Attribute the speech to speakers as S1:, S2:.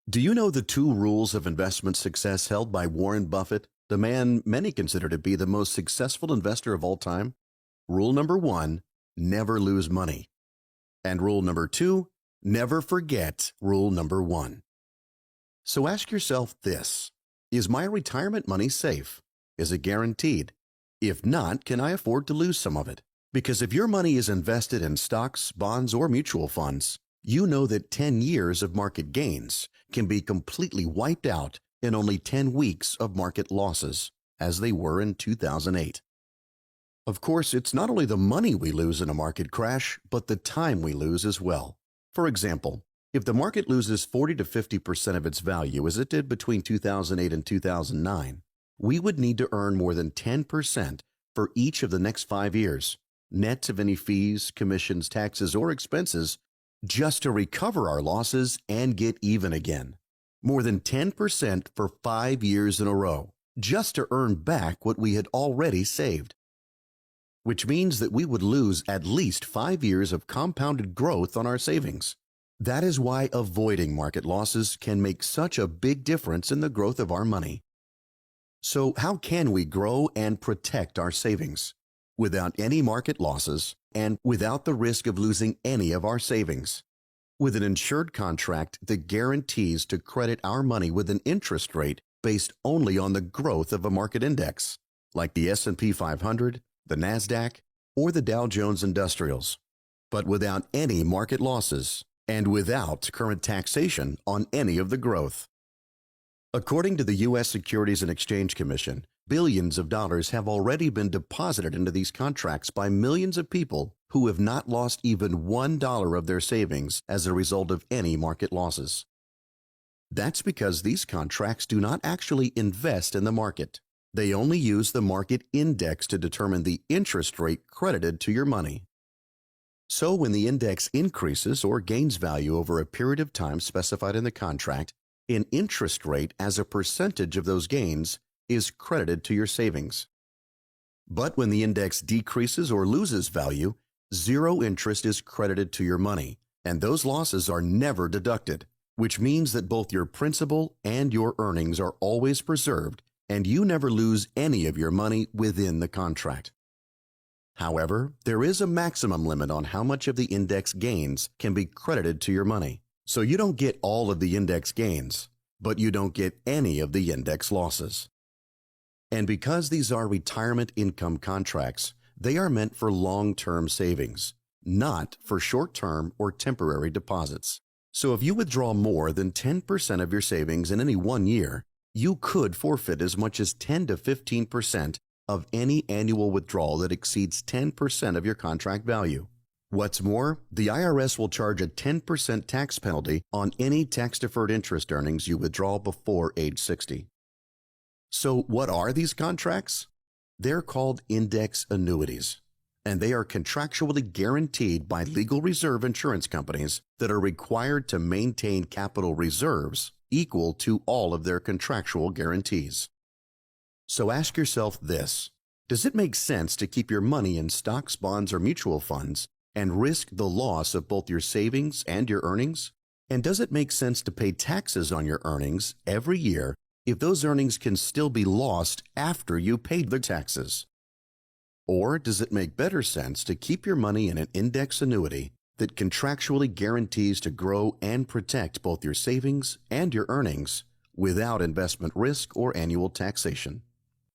S1: Do you know the two rules of investment success held by Warren Buffett, the man many consider to be the most successful investor of all time? Rule number one, never lose money. And rule number two, never forget rule number one. So ask yourself this: is my retirement money safe? Is it guaranteed? If not, can I afford to lose some of it? Because if your money is invested in stocks, bonds, or mutual funds, you know that 10 years of market gains can be completely wiped out in only 10 weeks of market losses, as they were in 2008. Of course, it's not only the money we lose in a market crash, but the time we lose as well. For example, if the market loses 40 to 50% of its value as it did between 2008 and 2009, we would need to earn more than 10% for each of the next 5 years, net of any fees, commissions, taxes, or expenses, just to recover our losses and get even again. More than 10% for 5 years in a row, just to earn back what we had already saved. Which means that we would lose at least 5 years of compounded growth on our savings. That is why avoiding market losses can make such a big difference in the growth of our money. So how can we grow and protect our savings without any market losses and without the risk of losing any of our savings? With an insured contract that guarantees to credit our money with an interest rate based only on the growth of a market index, like the S&P 500, the NASDAQ, or the Dow Jones Industrials, but without any market losses and without current taxation on any of the growth. According to the U.S. Securities and Exchange Commission, billions of dollars have already been deposited into these contracts by millions of people who have not lost even $1 of their savings as a result of any market losses. That's because these contracts do not actually invest in the market. They only use the market index to determine the interest rate credited to your money. So when the index increases or gains value over a period of time specified in the contract, an interest rate as a percentage of those gains is credited to your savings. But when the index decreases or loses value, zero interest is credited to your money, and those losses are never deducted, which means that both your principal and your earnings are always preserved, and you never lose any of your money within the contract. However, there is a maximum limit on how much of the index gains can be credited to your money. So you don't get all of the index gains, but you don't get any of the index losses. And because these are retirement income contracts, they are meant for long-term savings, not for short-term or temporary deposits. So if you withdraw more than 10% of your savings in any one year, you could forfeit as much as 10 to 15% of any annual withdrawal that exceeds 10% of your contract value. What's more, the IRS will charge a 10% tax penalty on any tax-deferred interest earnings you withdraw before age 60. So what are these contracts? They're called index annuities, and they are contractually guaranteed by legal reserve insurance companies that are required to maintain capital reserves equal to all of their contractual guarantees. So ask yourself this: does it make sense to keep your money in stocks, bonds, or mutual funds and risk the loss of both your savings and your earnings? And does it make sense to pay taxes on your earnings every year if those earnings can still be lost after you paid the taxes? Or does it make better sense to keep your money in an index annuity that contractually guarantees to grow and protect both your savings and your earnings without investment risk or annual taxation?